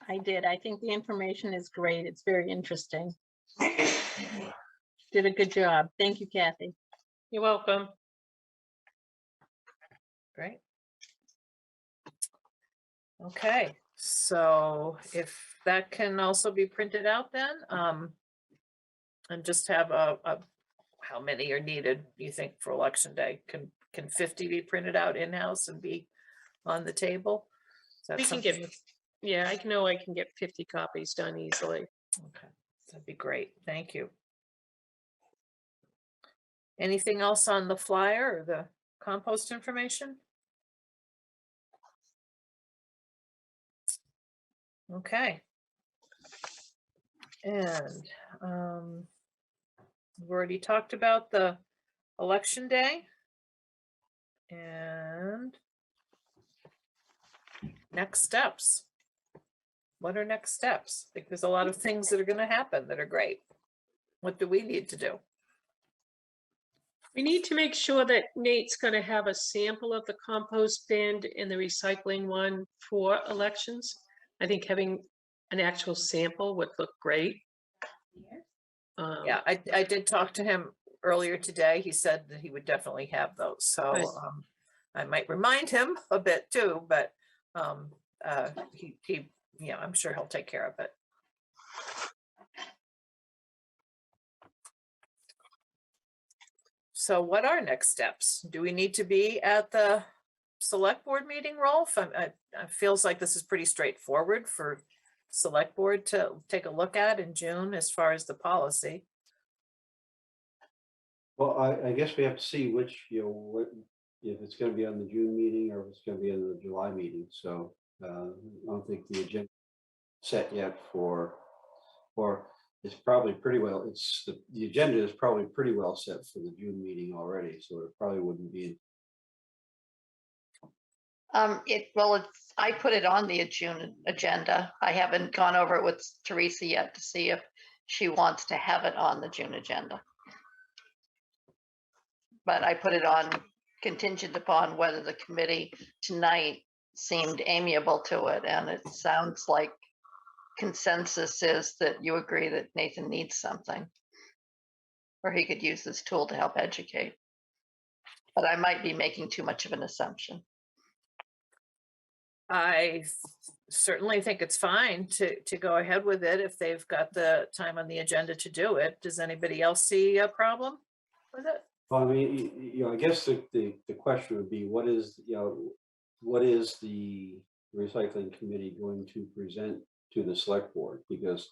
I did. I think the information is great. It's very interesting. Did a good job. Thank you, Kathy. You're welcome. great. Okay, so if that can also be printed out then, and just have a how many are needed, you think, for election day? Can 50 be printed out in-house and be on the table? Is that We can something get, yeah, I know I can get 50 copies done easily. Okay, that'd be great. Thank you. Anything else on the flyer or the compost information? Okay. And we've already talked about the election day. And next steps. What are next steps? I think there's a lot of things that are going to happen that are great. What do we need to do? We need to make sure that Nate's going to have a sample of the compost bin and the recycling one for elections. I think having an actual sample would look great. Yeah, I did talk to him earlier today. He said that he would definitely have those. So Good. I might remind him a bit too, but he yeah, I'm sure he'll take care of it. So what are next steps? Do we need to be at the select board meeting, Rolf? It feels like this is pretty straightforward for select board to take a look at in June as far as the policy. Well, I guess we have to see which, you know, what, if it's gonna be on the June meeting or if it's gonna be on the July meeting, so I don't think the agenda set yet for, or it's probably pretty well, it's, the agenda is probably pretty well set for the June meeting already, so it probably wouldn't be. I put it on the June agenda. I haven't gone over it with Teresa yet to see if she wants to have it on the June agenda. But I put it on contingent upon whether the committee tonight seemed amiable to it, and it sounds like consensus is that you agree that Nathan needs something, or he could use this tool to help educate. But I might be making too much of an assumption. I certainly think it's fine to go ahead with it if they've got the time on the agenda to do it. Does anybody else see a problem with it? Well, I mean, you know, I guess the question would be, what is, you know, what is the recycling committee going to present to the select board? Because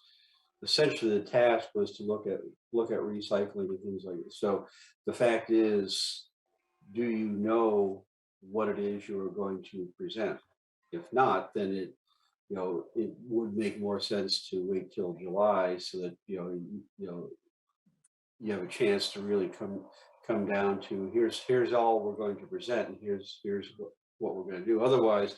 essentially the task was to look at recycling and things like this. So the fact is, do you know what it is you are going to present? If not, then it, you know, it would make more sense to wait till July so that, you know, you have a chance to really come down to here's all we're going to present and here's what we're going to do. Otherwise,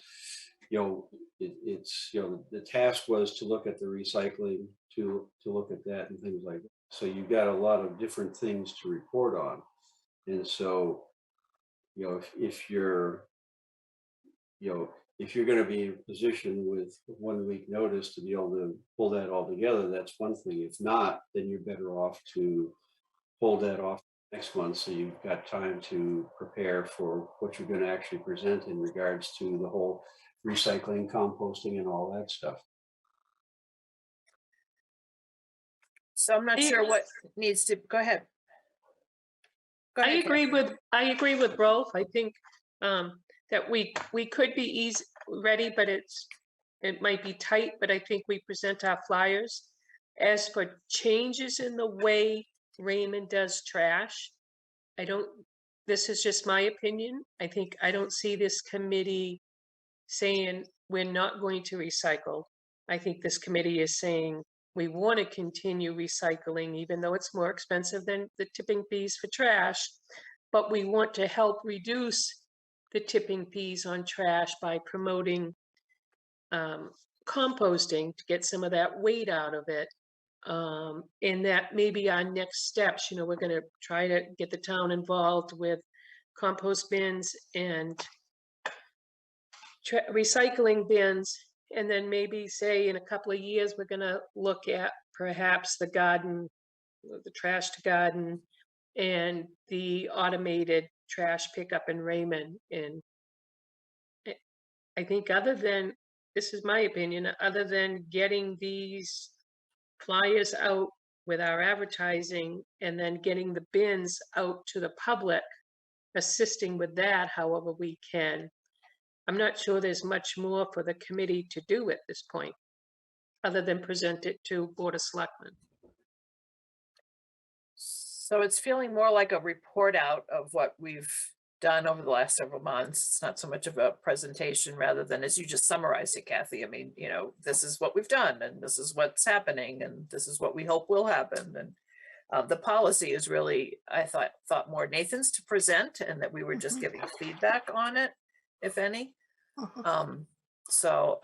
it's, the task was to look at the recycling, to look at that and things like that. So you've got a lot of different things to report on. And so, if you're, if you're going to be in a position with 1 week notice to be able to pull that all together, that's one thing. If not, then you're better off to hold that off next month, so you've got time to prepare for what you're going to actually present in regards to the whole recycling, composting, and all that stuff. So I'm not sure what needs to, go ahead. Go I ahead, agree Kathy. with Rolf. I think that we could be ready, but it might be tight, but I think we present our flyers. As for changes in the way Raymond does trash, this is just my opinion. I don't see this committee saying we're not going to recycle. I think this committee is saying we want to continue recycling, even though it's more expensive than the tipping fees for trash. But we want to help reduce the tipping fees on trash by promoting composting to get some of that weight out of it. And that may be our next steps. We're going to try to get the town involved with compost bins and recycling bins. And then maybe say in a couple of years, we're going to look at perhaps the garden, the trash to garden, and the automated trash pickup in Raymond. And I think this is my opinion, other than getting these flyers out with our advertising and then getting the bins out to the public, assisting with that however we can, I'm not sure there's much more for the committee to do at this point, other than present it to Board of Selectmen. So it's feeling more like a report out of what we've done over the last several months. It's not so much of a presentation rather than, as you just summarized it, Kathy. I mean, this is what we've done and this is what's happening and this is what we hope will happen. And the policy is really, I thought more Nathan's to present, and that we were just giving feedback on it, if any. So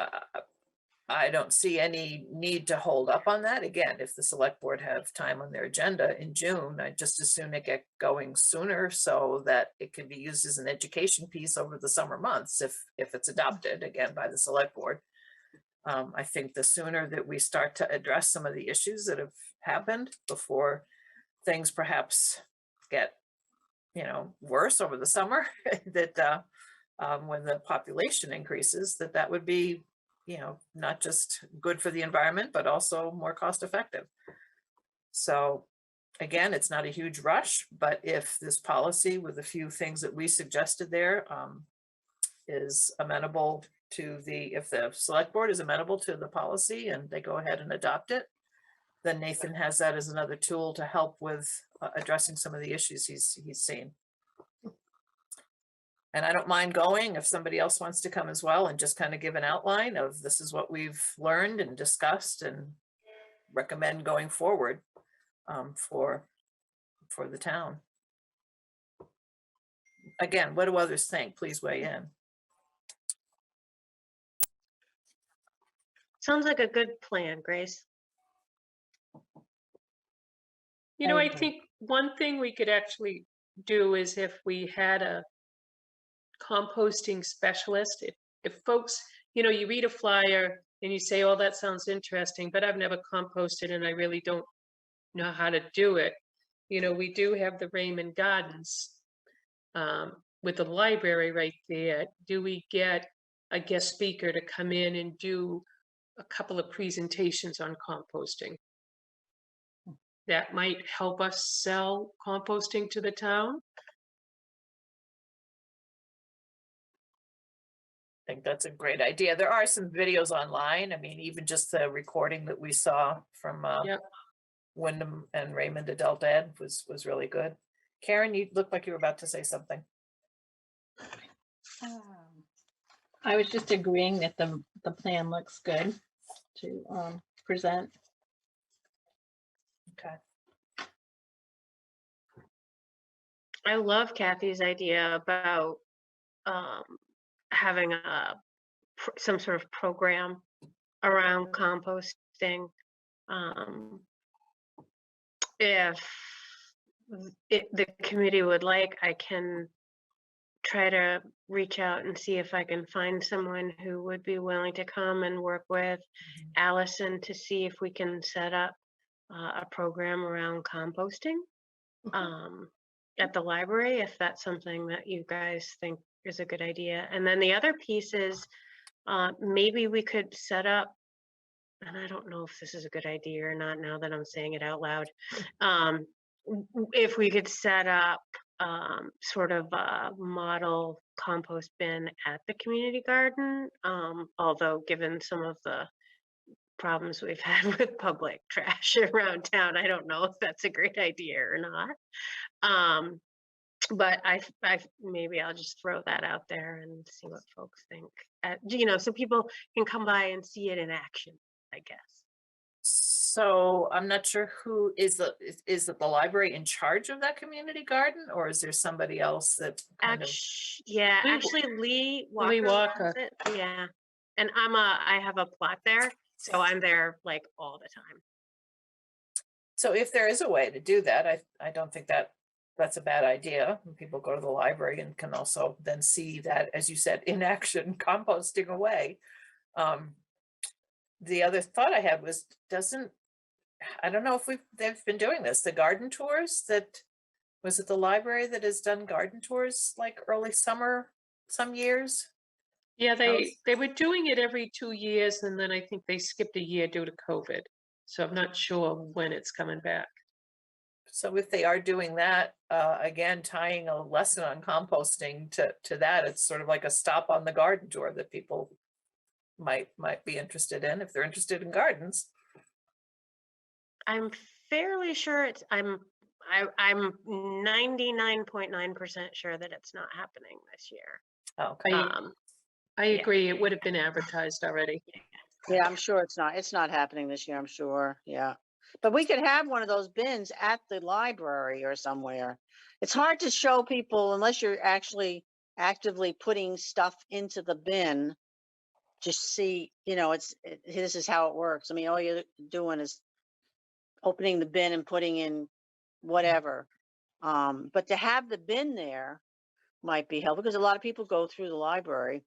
I don't see any need to hold up on that. Again, if the select board have time on their agenda in June, I'd just as soon it get going sooner so that it can be used as an education piece over the summer months if it's adopted again by the select board. I think the sooner that we start to address some of the issues that have happened before things perhaps get, worse over the summer, that when the population increases, that would be, not just good for the environment, but also more cost effective. So again, it's not a huge rush, but if this policy with a few things that we suggested there is amenable to if the select board is amenable to the policy and they go ahead and adopt it, then Nathan has that as another tool to help with addressing some of the issues he's seen. And I don't mind going if somebody else wants to come as well and just kind of give an outline of this is what we've learned and discussed and recommend going forward for the town. Again, what do others think? Please weigh in. Sounds like a good plan, Grace. I think one thing we could actually do is if we had a composting specialist, if folks, you read a flyer and you say, oh, that sounds interesting, but I've never composted and I really don't know how to do it. We do have the Raymond Gardens with the library right there. Do we get a guest speaker to come in and do a couple of presentations on composting? That might help us sell composting to the town. I think that's a great idea. There are some videos online. I mean, even just the recording that we saw from Yep. Wyndham and Raymond Adult Ed was really good. Karen, you look like you were about to say something. I was just agreeing that the plan looks good to present. Okay. I love Kathy's idea about having a some sort of program around composting. If the committee would like, I can try to reach out and see if I can find someone who would be willing to come and work with Allison to see if we can set up a program around composting at the library, if that's something that you guys think is a good idea. And then the other piece is maybe we could set up, and I don't know if this is a good idea or not now that I'm saying it out loud, if we could set up sort of a model compost bin at the community garden, although given some of the problems we've had with public trash around town, I don't know if that's a great idea or not. But I maybe I'll just throw that out there and see what folks think. So people can come by and see it in action, I guess. So I'm not sure who is is it the library in charge of that community garden, or is there somebody else that kind of? Yeah, Lee actually Lee Walker. Lee runs Walker. it, yeah. And I have a plot there, so I'm there like all the time. So if there is a way to do that, I don't think that's a bad idea. When people go to the library and can also then see that, as you said, in action, composting away. The other thought I had was, I don't know if they've been doing this, the garden tours was it the library that has done garden tours like early summer, some years? Yeah, they were doing it every 2 years, and then I think they skipped a year due to COVID. So I'm not sure when it's coming back. So if they are doing that, again, tying a lesson on composting to that, it's sort of like a stop on the garden tour that people might be interested in if they're interested in gardens. I'm fairly sure I'm 99.9% sure that it's not happening this year. Okay. I yeah. agree. It would have been advertised already. Yeah, I'm sure it's not happening this year, I'm sure, yeah. But we could have one of those bins at the library or somewhere. It's hard to show people unless you're actually actively putting stuff into the bin. Just see, this is how it works. I mean, all you're doing is opening the bin and putting in whatever. But to have the bin there might be helpful because a lot of people go through the library.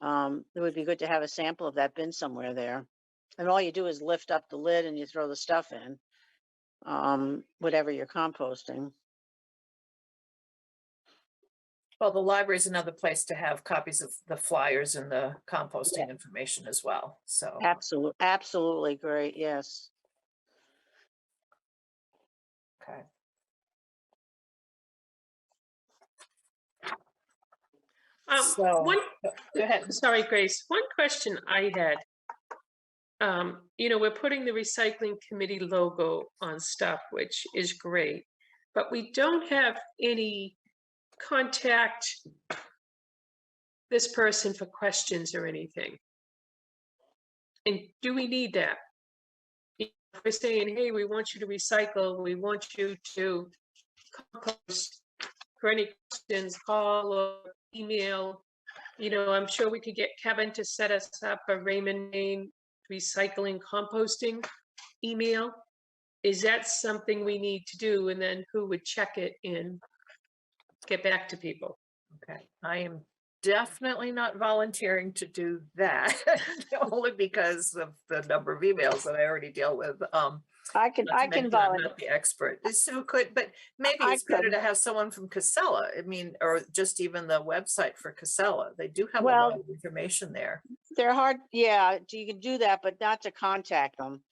It would be good to have a sample of that bin somewhere there. And all you do is lift up the lid and you throw the stuff in, whatever you're composting. Well, the library is another place to have copies of the flyers and the composting information as well. So Absolutely great. Yes. okay. So go ahead. Sorry, Grace. One question I had. We're putting the recycling committee logo on stuff, which is great, but we don't have any contact this person for questions or anything. And do we need that? If we're saying, hey, we want you to recycle, we want you to compost, for any questions, call or email. I'm sure we could get Kevin to set us up a Raymond Maine recycling composting email. Is that something we need to do? And then who would check it and get back to people? Okay, I am definitely not volunteering to do that, only because of the number of emails that I already deal with. I can I'm volunteer. not the expert. So but maybe I it's better could. to have someone from Casella. I mean, or just even the website for Casella. They do have a Well, lot of information there. They're hard. Yeah, you can do that, but not to contact them.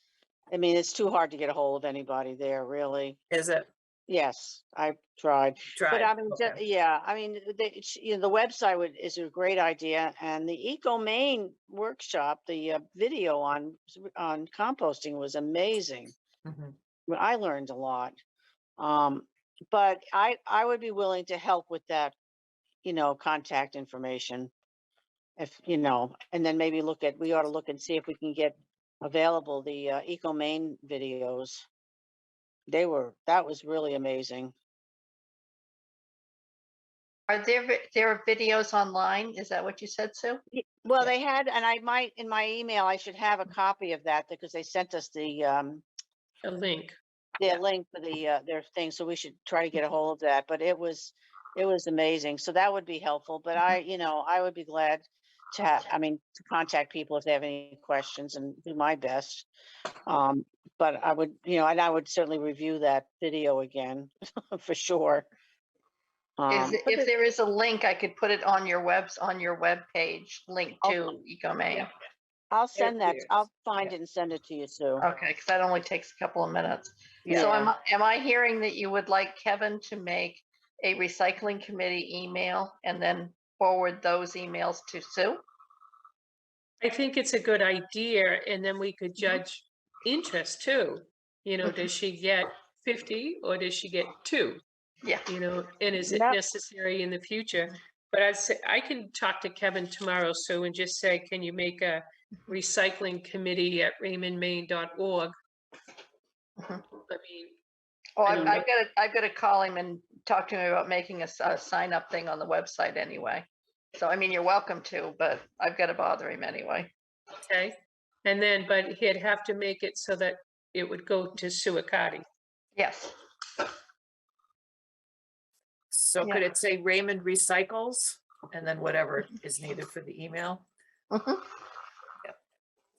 I mean, it's too hard to get a hold of anybody there, really. Is it? Yes, I tried. But I mean, Okay. yeah, I mean, the website is a great idea, and the Eco Maine workshop, the video on composting was amazing. Mhm. I learned a lot. But I would be willing to help with that, contact information. If and then maybe we ought to look and see if we can get available the Eco Maine videos. That was really amazing. Are there videos online? Is that what you said, Sue? Well, Yeah. they had, and I might, in my email, I should have a copy of that because they sent us A link. their link for their thing, so we should try to get a hold of that, but it was amazing, so that would be helpful, but I would be glad to have, to contact people if they have any questions and do my best. But I would, and I would certainly review that video again, for sure. But If there is a link, I could put it on your web page, link Okay. to EcoMaine. I'll send that, There. I'll find Yeah. it and send it to you, Sue. Okay, because that only takes a couple of minutes. So Yeah. am I hearing that you would like Kevin to make a recycling committee email and then forward those emails to Sue? I think it's a good idea, and then we could judge interest too. Does she get 50 or does she get 2? Yeah. And is it Yep. necessary in the future? But I'd say I can talk to Kevin tomorrow, Sue, and just say, can you make a recycling committee at raymondmaine.org? I Mhm. mean, Oh, I mean, I've got to call him and talk to him about making a sign up thing on the website anyway. So, I mean, you're welcome to, but I've got to bother him anyway. okay. And then, but he'd have to make it so that it would go to Sue Akati. Yes. So Yeah. could it say Raymond Recycles and then whatever is needed for the email? Mhm.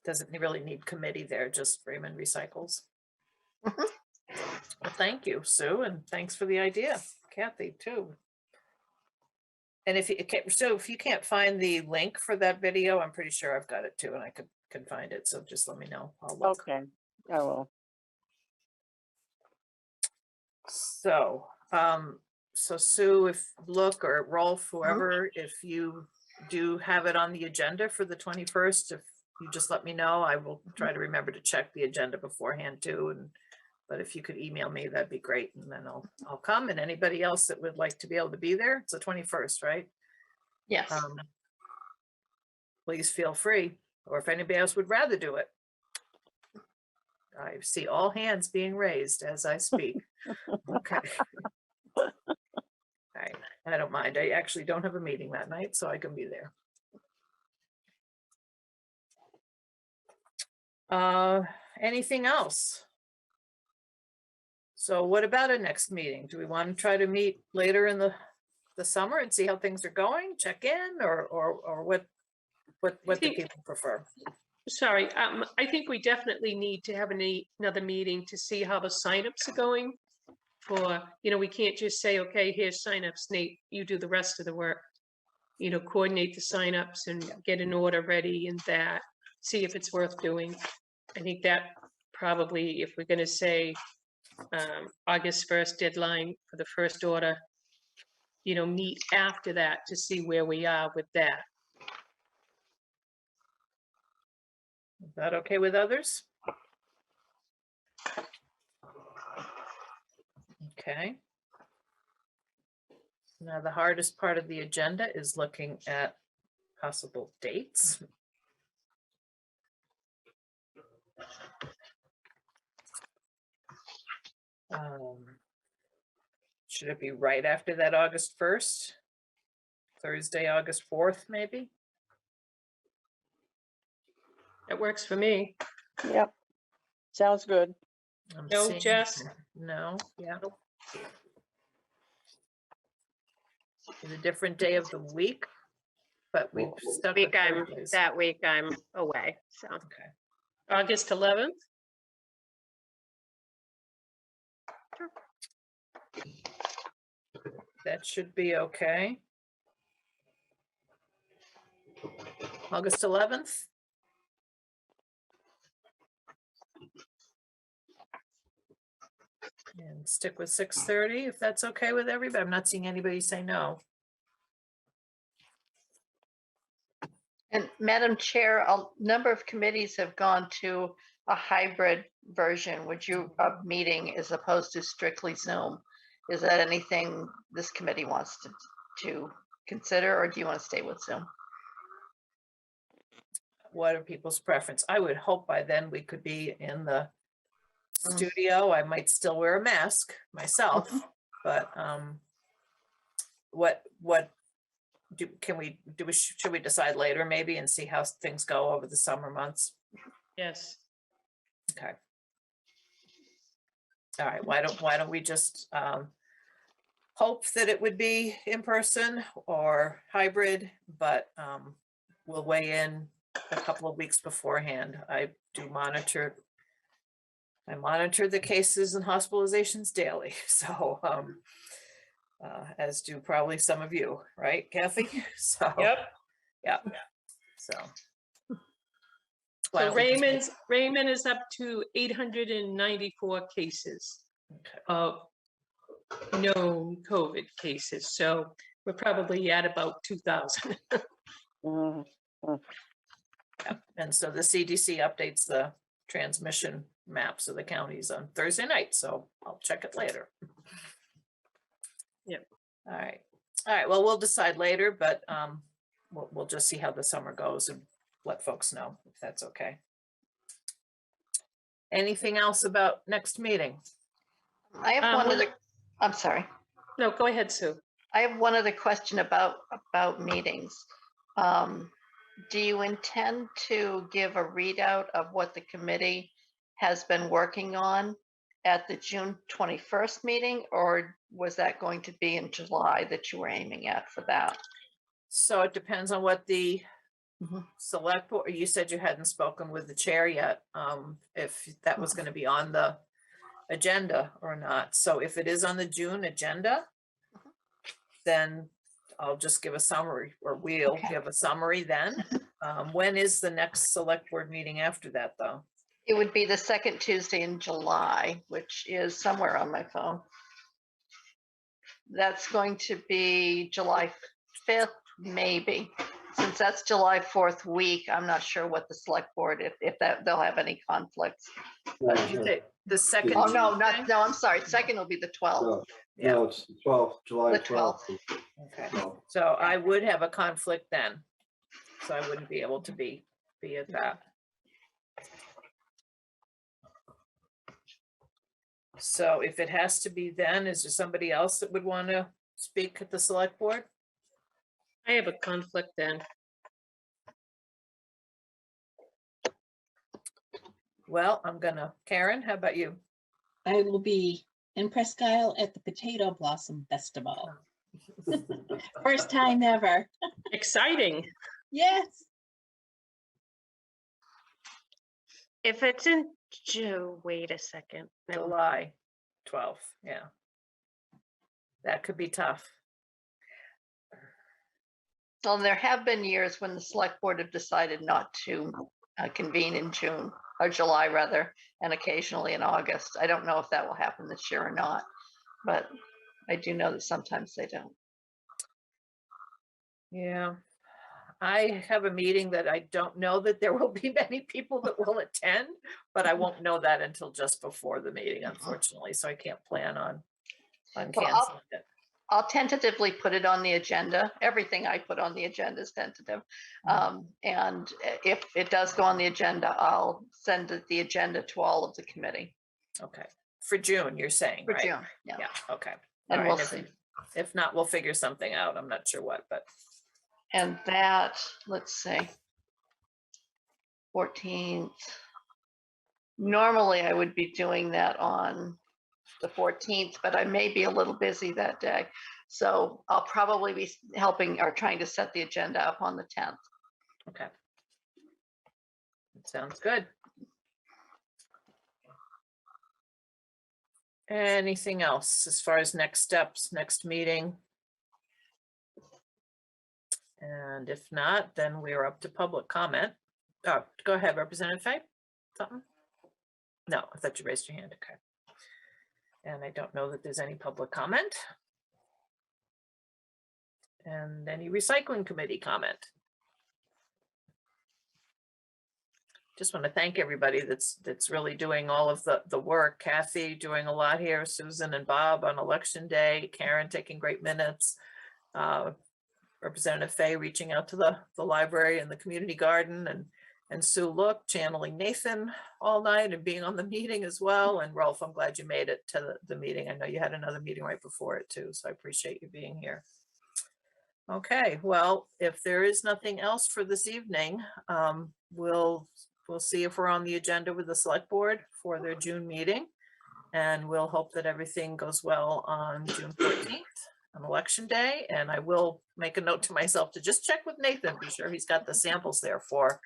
Doesn't really need committee there, just Raymond Recycles. Mhm. Well, thank you, Sue, and thanks for the idea, Kathy, too. And if you can't find the link for that video, I'm pretty sure I've got it too, and I can find it. So just let me know. I'll look. Okay, I will. So, so Sue, if look, or Rolf, whoever, if you do have it on the agenda for the 21st, if you just let me know, I will try to remember to check the agenda beforehand too. But if you could email me, that'd be great. And then I'll come, and anybody else that would like to be able to be there. It's the 21st, right? Yes. Please feel free, or if anybody else would rather do it. I see all hands being raised as I speak. Okay. I don't mind. I actually don't have a meeting that night, so I can be there. Anything else? So what about a next meeting? Do we want to try to meet later in the summer and see how things are going? Check in, or what do think- people prefer? Sorry, I think we definitely need to have another meeting to see how the signups are going. We can't just say, okay, here's signups, Nate, you do the rest of the work. Coordinate the signups and get an order ready and see if it's worth doing. I think that probably, if we're gonna say August 1st deadline for the first order, meet after that to see where we are with that. Is that okay with others? Okay. Now, the hardest part of the agenda is looking at possible dates. Should it be right after that August 1st? Thursday, August 4th, maybe? That works for me. Yep, sounds good. I'm No, seeing- Jess? No, yeah. It's a different day of the week, but we've stuck with Thursdays. That week I'm away, so. Okay. August 11th? That should be okay. August 11th? And stick with 6:30 if that's okay with everybody. I'm not seeing anybody say no. And Madam Chair, a number of committees have gone to a hybrid version, of meeting as opposed to strictly Zoom. Is that anything this committee wants to consider, or do you want to stay with Zoom? What are people's preference? I would hope by then we could be in the studio. I might still wear a mask myself, but what should we decide later maybe and see how things go over the summer months? Yes. Okay. All right, why don't we just hope that it would be in person or hybrid, but we'll weigh in a couple of weeks beforehand. I monitor the cases and hospitalizations daily, so as do probably some of you, right, Kathy? So Yep. yeah, so. Why So don't we just make- Raymond is up to 894 cases Okay. of known COVID cases. So we're probably at about 2,000. Mhm. And so the CDC updates the transmission maps of the counties on Thursday night, so I'll check it later. Yep. All right, well, we'll decide later, but we'll just see how the summer goes and let folks know if that's okay. Anything else about next meeting? I have one well, other, I'm sorry. No, go ahead, Sue. I have one other question about meetings. Do you intend to give a readout of what the committee has been working on at the June 21st meeting, or was that going to be in July that you were aiming at for that? So it depends on what the Mhm. select board, you said you hadn't spoken with the chair yet, if that was going to be on the agenda or not. So if it is on the June agenda, then I'll just give a summary, or we'll Okay. give a summary then. When is the next select board meeting after that, though? It would be the second Tuesday in July, which is somewhere on my phone. That's going to be July 5th, maybe. Since that's July 4th week, I'm not sure what the select board, if that, they'll have any conflicts. Did you say the second? Oh, no, Tuesday? no, I'm sorry. Second will be the 12th. No, Yeah, no, it's the 12th, July The 12th. okay. No. So I would have a conflict then. So I wouldn't be able to be at that. So if it has to be then, is there somebody else that would want to speak at the select board? I have a conflict then. Well, I'm gonna, Karen, how about you? I will be in Presque Isle at the Potato Blossom Festival. First time ever. Exciting. Yes. If it's in June, wait a second. No, July 12th, yeah. That could be tough. Well, there have been years when the select board have decided not to convene in June, or July rather, and occasionally in August. I don't know if that will happen this year or not, but I do know that sometimes they don't. Yeah. I have a meeting that I don't know that there will be many people that will attend, but I won't know that until just before the meeting, unfortunately, so I can't plan on Well, canceling it. I'll tentatively put it on the agenda. Everything I put on the agenda is tentative. And if it does go on the agenda, I'll send the agenda to all of the committee Okay, for June, you're saying, for right? June. Yeah, Yeah, okay. and All we'll right, see. if not, we'll figure something out. I'm not sure what, but And that, let's see, 14th. Normally I would be doing that on the 14th, but I may be a little busy that day. So I'll probably be helping or trying to set the agenda up on the 10th. okay. Sounds good. Anything else as far as next steps, next meeting? And if not, then we're up to public comment. Oh, go ahead, Representative Fay. Something? No, I thought you raised your hand. Okay. And I don't know that there's any public comment. And any recycling committee comment? Just want to thank everybody that's really doing all of the work. Kathy doing a lot here, Susan and Bob on election day, Karen taking great minutes, Representative Fay reaching out to the library and the community garden, and Sue Look channeling Nathan all night and being on the meeting as well. And Rolf, I'm glad you made it to the meeting. I know you had another meeting right before it too, so I appreciate you being here. Okay, well, if there is nothing else for this evening, we'll see if we're on the agenda with the select board for their June meeting. And we'll hope that everything goes well on June 14th, on election day. And I will make a note to myself to just check with Nathan, be sure he's got the samples there for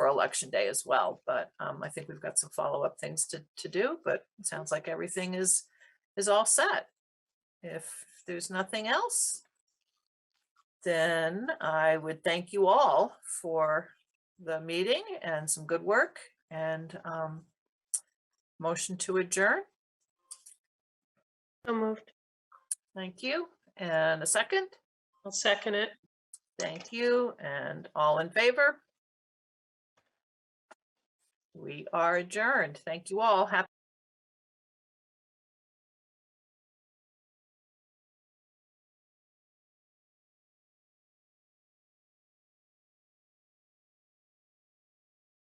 election day as well. But I think we've got some follow-up things to do, but it sounds like everything is all set. If there's nothing else, then I would thank you all for the meeting and some good work, and motion to adjourn. So moved. Thank you. And a second? I'll second it. Thank you. And all in favor? We are adjourned. Thank you all. Happy